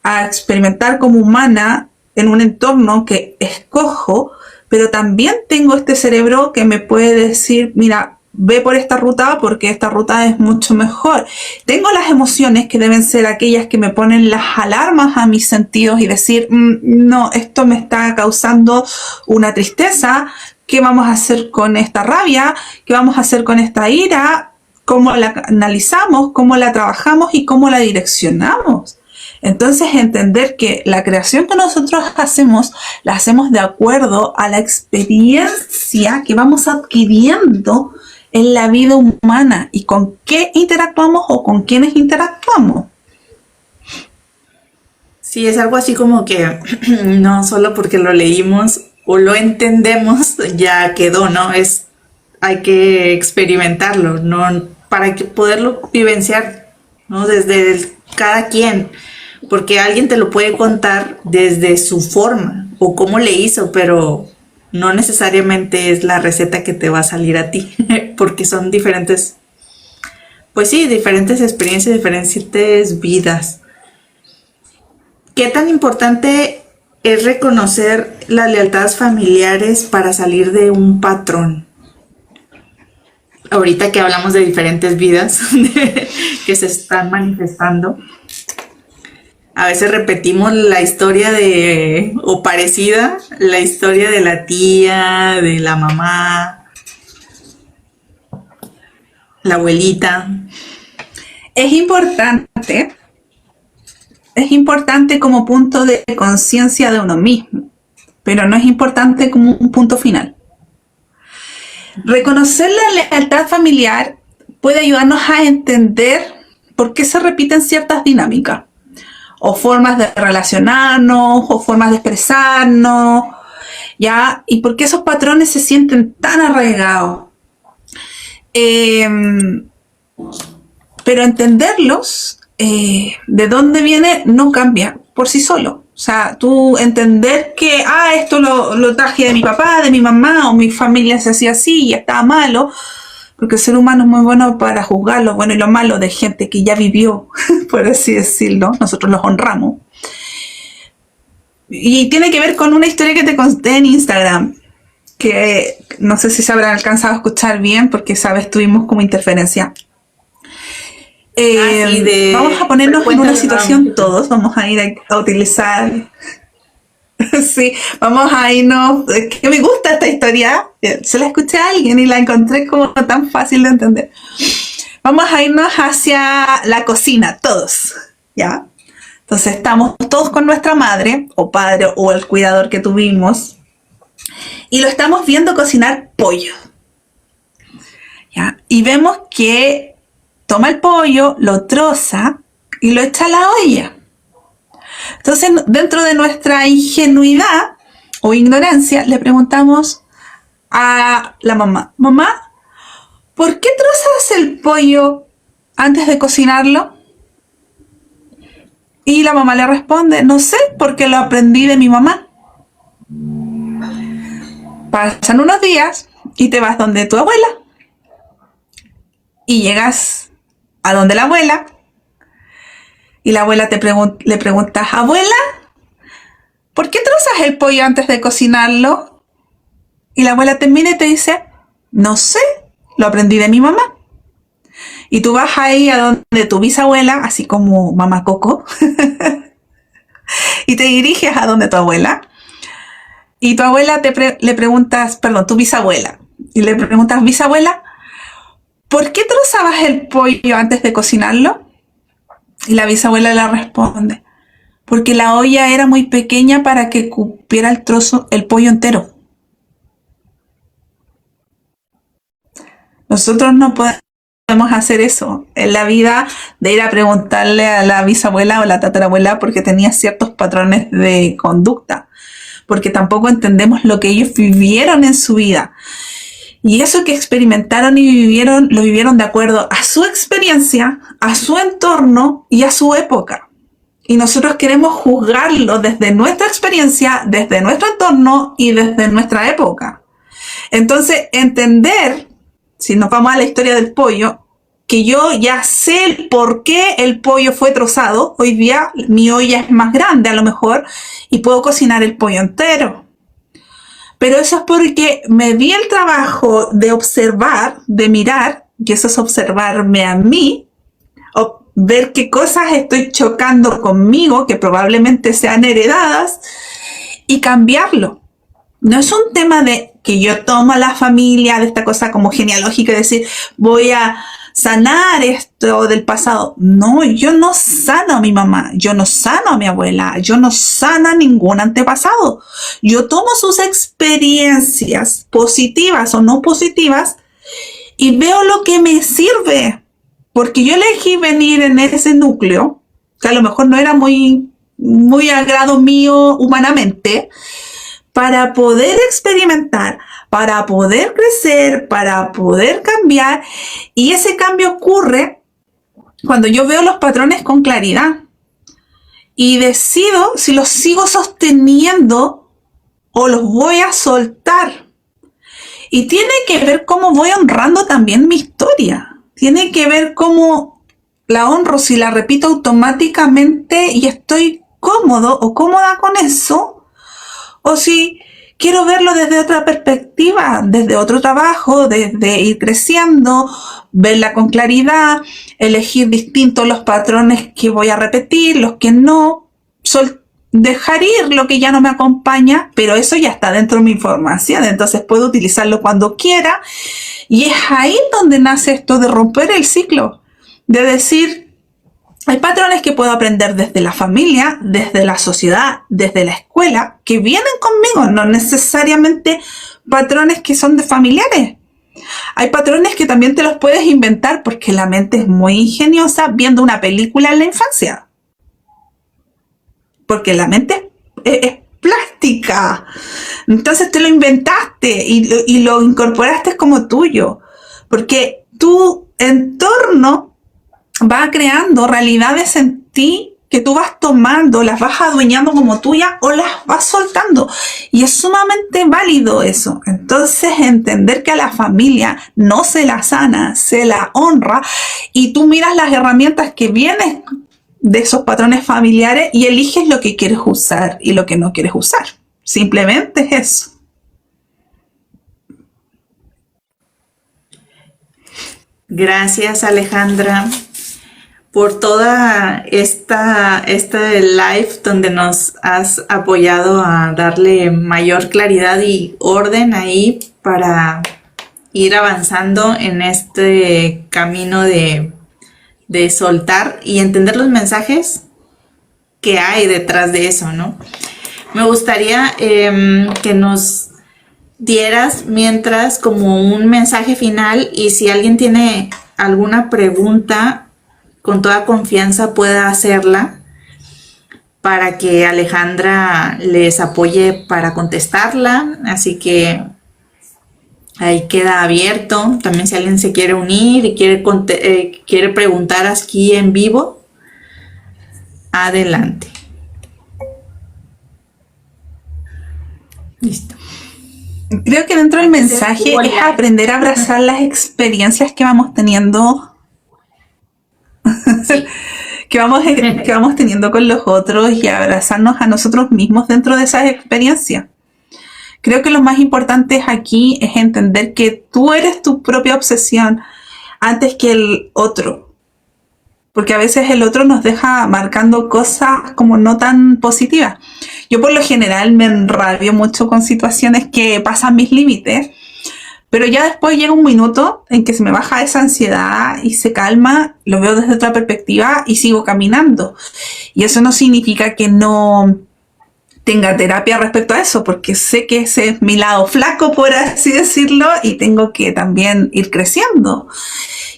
[SPEAKER 2] a experimentar como humana en un entorno que escojo, pero también tengo este cerebro que me puede decir, mira, ve por esta ruta porque esta ruta es mucho mejor. Tengo las emociones que deben ser aquellas que me ponen las alarmas a mis sentidos y decir, no, esto me está causando una tristeza, ¿qué vamos a hacer con esta rabia? ¿Qué vamos a hacer con esta ira? ¿Cómo la analizamos? ¿Cómo la trabajamos? ¿Y cómo la direccionamos? Entonces, entender que la creación que nosotros hacemos, la hacemos de acuerdo a la experiencia que vamos adquiriendo en la vida humana y con qué interactuamos o con quiénes interactuamos.
[SPEAKER 1] Sí, es algo así como que no solo porque lo leímos o lo entendemos ya quedó, ¿no? Hay que experimentarlo, ¿no? Para que poderlo vivenciar, ¿no? Desde cada quien. Porque alguien te lo puede contar desde su forma o cómo le hizo, pero no necesariamente es la receta que te va a salir a ti, porque son diferentes, pues sí, diferentes experiencias, diferentes vidas. ¿Qué tan importante es reconocer las lealtades familiares para salir de un patrón? Ahorita que hablamos de diferentes vidas que se están manifestando, a veces repetimos la historia o parecida, la historia de la tía, de la mamá, la abuelita.
[SPEAKER 2] Es importante como punto de conciencia de uno mismo, pero no es importante como un punto final. Reconocer la lealtad familiar puede ayudarnos a entender por qué se repiten ciertas dinámicas, o formas de relacionarnos, o formas de expresarnos, ¿ya? Y por qué esos patrones se sienten tan arraigados. Pero entenderlos, de dónde viene, no cambia por sí solo. O sea, tú entender que, esto lo traje de mi papá, de mi mamá, o mi familia se hacía así y estaba malo, porque el ser humano es muy bueno para juzgar lo bueno y lo malo de gente que ya vivió, por así decirlo. Nosotros los honramos. Y tiene que ver con una historia que te conté en Instagram, que no sé si se habrán alcanzado a escuchar bien, porque, sabes, tuvimos como interferencia. Vamos a ponernos en una situación todos, vamos a ir a utilizar... Sí, vamos a irnos... que me gusta esta historia, se la escuché a alguien y la encontré como tan fácil de entender. Vamos a irnos hacia la cocina, todos, ¿ya? Entonces estamos todos con nuestra madre o padre o el cuidador que tuvimos y lo estamos viendo cocinar pollo, ¿ya? Y vemos que toma el pollo, lo troza y lo echa a la olla. Entonces, dentro de nuestra ingenuidad o ignorancia, le preguntamos a la mamá, mamá, ¿por qué trozas el pollo antes de cocinarlo? Y la mamá le responde, no sé, porque lo aprendí de mi mamá. Pasan unos días y te vas donde tu abuela. Y llegas a donde la abuela. Y la abuela le pregunta, abuela, ¿por qué trozas el pollo antes de cocinarlo? Y la abuela te mira y te dice, no sé, lo aprendí de mi mamá. Y tú vas ahí a donde tu bisabuela, así como mamá Coco, y te diriges a donde tu abuela. Y tu abuela le preguntas, perdón, tu bisabuela, y le preguntas, bisabuela, ¿por qué trozabas el pollo antes de cocinarlo? Y la bisabuela le responde, porque la olla era muy pequeña para que cupiera el pollo entero. Nosotros no podemos hacer eso en la vida, de ir a preguntarle a la bisabuela o la tatarabuela porque tenía ciertos patrones de conducta, porque tampoco entendemos lo que ellos vivieron en su vida. Y eso que experimentaron y vivieron, lo vivieron de acuerdo a su experiencia, a su entorno y a su época. Y nosotros queremos juzgarlo desde nuestra experiencia, desde nuestro entorno y desde nuestra época. Entonces, entender, si nos vamos a la historia del pollo, que yo ya sé el por qué el pollo fue trozado. Hoy día mi olla es más grande a lo mejor y puedo cocinar el pollo entero. Pero eso es porque me di el trabajo de observar, de mirar, y eso es observarme a mí, o ver qué cosas estoy chocando conmigo, que probablemente sean heredadas, y cambiarlo. No es un tema de que yo tomo a la familia de esta cosa como genealógica y decir, voy a sanar esto del pasado. No, yo no sano a mi mamá, yo no sano a mi abuela, yo no sano a ningún antepasado. Yo tomo sus experiencias positivas o no positivas y veo lo que me sirve. Porque yo elegí venir en ese núcleo, que a lo mejor no era muy agrado mío humanamente, para poder experimentar, para poder crecer, para poder cambiar. Y ese cambio ocurre cuando yo veo los patrones con claridad y decido si los sigo sosteniendo o los voy a soltar. Y tiene que ver cómo voy honrando también mi historia. Tiene que ver cómo la honro, si la repito automáticamente y estoy cómodo o cómoda con eso, o si quiero verlo desde otra perspectiva, desde otro trabajo, desde ir creciendo, verla con claridad, elegir distintos los patrones que voy a repetir, los que no, dejar ir lo que ya no me acompaña, pero eso ya está dentro de mi información, entonces puedo utilizarlo cuando quiera. Y es ahí donde nace esto de romper el ciclo, de decir, hay patrones que puedo aprender desde la familia, desde la sociedad, desde la escuela, que vienen conmigo, no necesariamente patrones que son de familiares. Hay patrones que también te los puedes inventar porque la mente es muy ingeniosa viendo una película en la infancia. Porque la mente es plástica. Entonces te lo inventaste y lo incorporaste como tuyo. Porque tu entorno va creando realidades en ti que tú vas tomando, las vas adueñando como tuya o las vas soltando. Y es sumamente válido eso. Entonces, entender que a la familia no se la sana, se la honra y tú miras las herramientas que vienen de esos patrones familiares y eliges lo que quieres usar y lo que no quieres usar. Simplemente es eso.
[SPEAKER 1] Gracias, Alejandra, por toda esta live donde nos has apoyado a darle mayor claridad y orden ahí para ir avanzando en este camino de soltar y entender los mensajes que hay detrás de eso, ¿no? Me gustaría que nos dieras mientras como un mensaje final, y si alguien tiene alguna pregunta, con toda confianza pueda hacerla para que Alejandra les apoye para contestarla. Así que ahí queda abierto. También si alguien se quiere unir y quiere preguntar aquí en vivo, adelante. Listo.
[SPEAKER 2] Creo que dentro del mensaje es aprender a abrazar las experiencias que vamos teniendo, sí. que vamos teniendo con los otros, y abrazarnos a nosotros mismos dentro de esas experiencias. Creo que lo más importante aquí es entender que tú eres tu propia obsesión antes que el otro. Porque a veces el otro nos deja marcando cosas como no tan positivas. Yo por lo general me enrabio mucho con situaciones que pasan mis límites, pero ya después llega un minuto en que se me baja esa ansiedad y se calma, lo veo desde otra perspectiva y sigo caminando. Y eso no significa que no tenga terapia respecto a eso, porque sé que ese es mi lado flaco, por así decirlo, y tengo que también ir creciendo.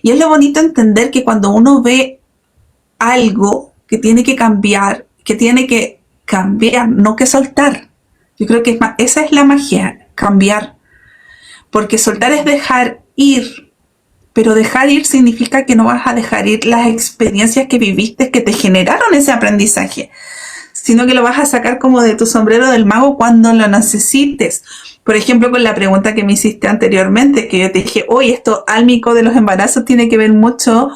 [SPEAKER 2] Y es lo bonito entender que cuando uno ve algo que tiene que cambiar, no que soltar. Yo creo que esa es la magia, cambiar. Porque soltar es dejar ir, pero dejar ir significa que no vas a dejar ir las experiencias que viviste que te generaron ese aprendizaje, sino que lo vas a sacar como de tu sombrero del mago cuando lo necesites. Por ejemplo, con la pregunta que me hiciste anteriormente, que yo te dije, oye, esto álmico de los embarazos tiene que ver mucho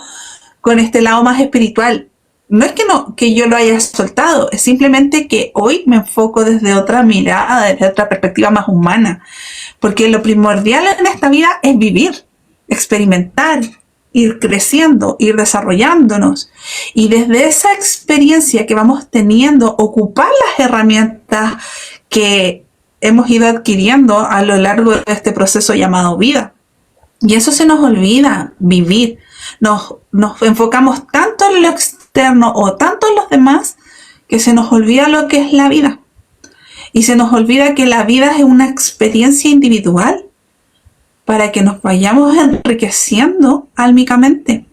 [SPEAKER 2] con este lado más espiritual. No es que yo lo haya soltado, es simplemente que hoy me enfoco desde otra mirada, desde otra perspectiva más humana. Porque lo primordial en esta vida es vivir, experimentar, ir creciendo, ir desarrollándonos. Y desde esa experiencia que vamos teniendo, ocupar las herramientas que hemos ido adquiriendo a lo largo de este proceso llamado vida. Y eso se nos olvida, vivir. Nos enfocamos tanto en lo externo o tanto en los demás que se nos olvida lo que es la vida. Y se nos olvida que la vida es una experiencia individual para que nos vayamos enriqueciendo álmicamente.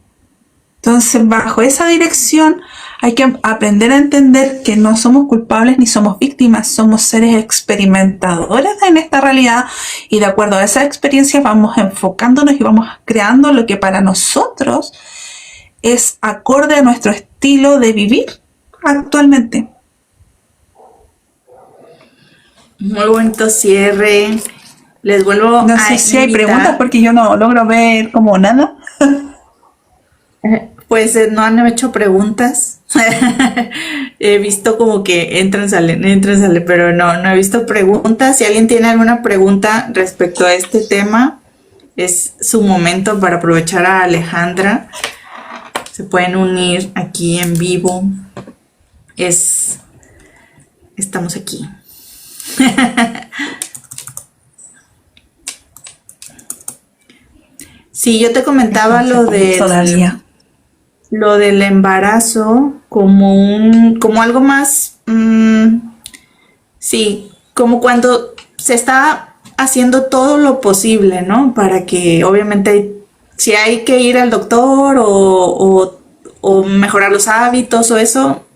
[SPEAKER 2] Entonces, bajo esa dirección hay que aprender a entender que no somos culpables ni somos víctimas, somos seres experimentadores en esta realidad, y de acuerdo a esa experiencia vamos enfocándonos y vamos creando lo que para nosotros es acorde a nuestro estilo de vivir actualmente.
[SPEAKER 1] Muy bonito cierre. Les vuelvo a
[SPEAKER 2] No sé si hay preguntas porque yo no logro ver como nada.
[SPEAKER 1] Pues no han hecho preguntas. He visto como que entran, salen, pero no he visto preguntas. Si alguien tiene alguna pregunta respecto a este tema, es su momento para aprovechar a Alejandra. Se pueden unir aquí en vivo. Estamos aquí. Sí, yo te comentaba lo del embarazo como algo más, sí, como cuando se está haciendo todo lo posible, ¿no? Para que obviamente si hay que ir al doctor o mejorar los hábitos o eso,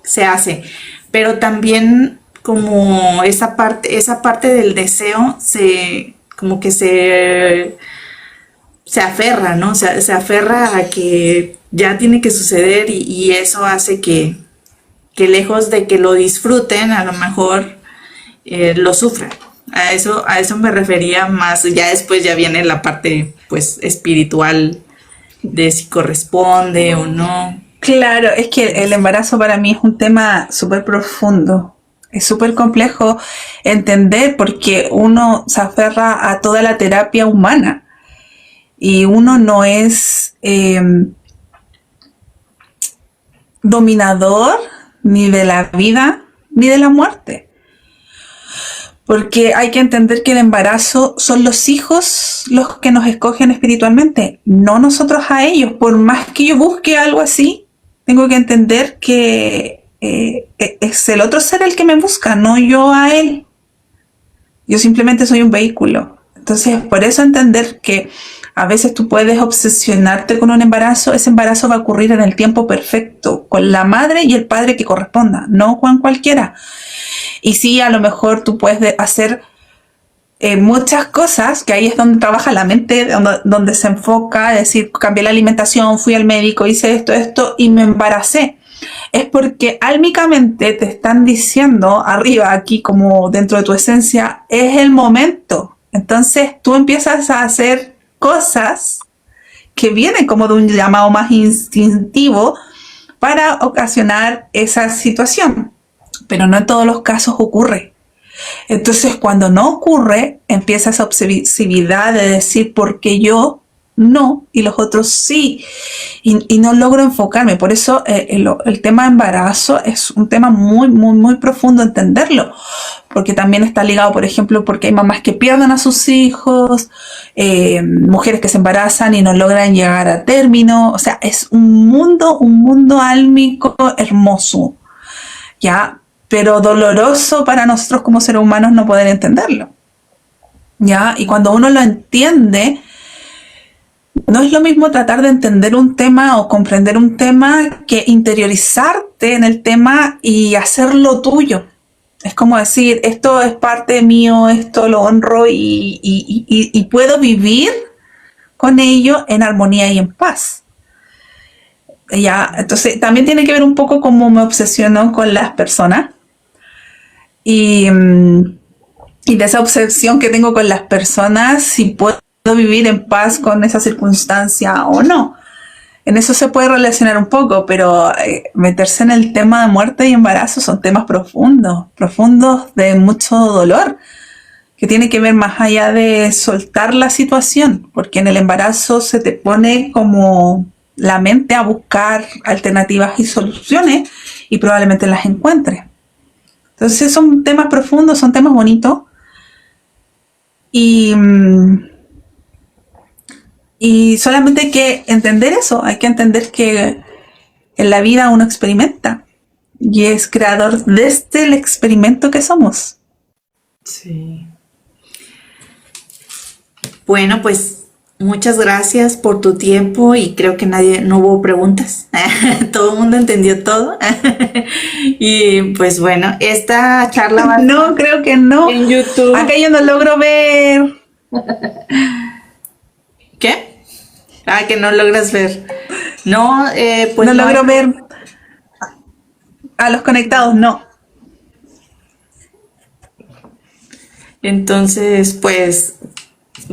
[SPEAKER 1] se hace. Pero también como esa parte del deseo como que se aferra, ¿no? Se aferra a que ya tiene que suceder y eso hace que lejos de que lo disfruten, a lo mejor lo sufran. A eso me refería más. Ya después ya viene la parte pues espiritual de si corresponde o no.
[SPEAKER 2] Claro, es que el embarazo para mí es un tema súper profundo. Es súper complejo entender porque uno se aferra a toda la terapia humana y uno no es dominador ni de la vida ni de la muerte. Porque hay que entender que el embarazo son los hijos los que nos escogen espiritualmente, no nosotros a ellos. Por más que yo busque algo así, tengo que entender que es el otro ser el que me busca, no yo a él. Yo simplemente soy un vehículo. Entonces, por eso entender que a veces tú puedes obsesionarte con un embarazo, ese embarazo va a ocurrir en el tiempo perfecto, con la madre y el padre que corresponda, no con cualquiera. Y sí, a lo mejor tú puedes hacer muchas cosas, que ahí es donde trabaja la mente, donde se enfoca, es decir, cambié la alimentación, fui al médico, hice esto y me embaracé. Es porque álmicamente te están diciendo arriba, aquí como dentro de tu esencia, es el momento. Entonces tú empiezas a hacer cosas que vienen como de un llamado más instintivo para ocasionar esa situación. Pero no en todos los casos ocurre. Entonces, cuando no ocurre, empieza esa obsesividad de decir, ¿por qué yo no y los otros sí? Y no logro enfocarme. Por eso el tema de embarazo es un tema muy, muy, muy profundo entenderlo. Porque también está ligado, por ejemplo, porque hay mamás que pierden a sus hijos, mujeres que se embarazan y no logran llegar a término. O sea, es un mundo álmico hermoso, ¿ya? Pero doloroso para nosotros como seres humanos no poder entenderlo, ¿ya? Y cuando uno lo entiende, no es lo mismo tratar de entender un tema o comprender un tema que interiorizarte en el tema y hacerlo tuyo. Es como decir, esto es parte mío, esto lo honro y puedo vivir con ello en armonía y en paz. Ya, entonces también tiene que ver un poco cómo me obsesiono con las personas y de esa obsesión que tengo con las personas, si puedo vivir en paz con esa circunstancia o no. En eso se puede relacionar un poco, pero meterse en el tema de muerte y embarazo son temas profundos, profundos de mucho dolor, que tiene que ver más allá de soltar la situación, porque en el embarazo se te pone como la mente a buscar alternativas y soluciones y probablemente las encuentres. Entonces son temas profundos, son temas bonitos y solamente hay que entender eso, hay que entender que en la vida uno experimenta y es creador desde el experimento que somos.
[SPEAKER 1] Sí. Bueno, pues muchas gracias por tu tiempo y creo que no hubo preguntas. Todo el mundo entendió todo. Y pues bueno, esta charla va a
[SPEAKER 2] No, creo que no.
[SPEAKER 1] en YouTube.
[SPEAKER 2] Acá yo no logro ver.
[SPEAKER 1] ¿Qué? Ah, que no logras ver. No, pues
[SPEAKER 2] no logro ver a los conectados, no.
[SPEAKER 1] Entonces, pues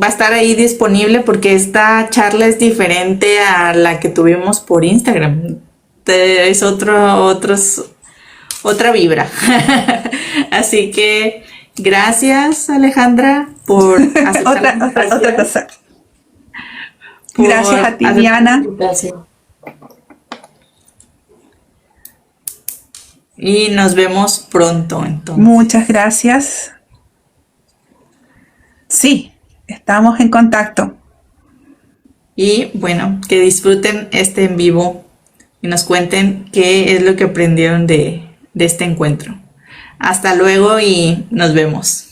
[SPEAKER 1] va a estar ahí disponible porque esta charla es diferente a la que tuvimos por Instagram. Es otra vibra. Así que gracias, Alejandra, por aceptar
[SPEAKER 2] otra cosa. Gracias a ti, Diana.
[SPEAKER 1] Y nos vemos pronto, entonces.
[SPEAKER 2] Muchas gracias. Sí, estamos en contacto.
[SPEAKER 1] Y bueno, que disfruten este en vivo y nos cuenten qué es lo que aprendieron de este encuentro. Hasta luego y nos vemos.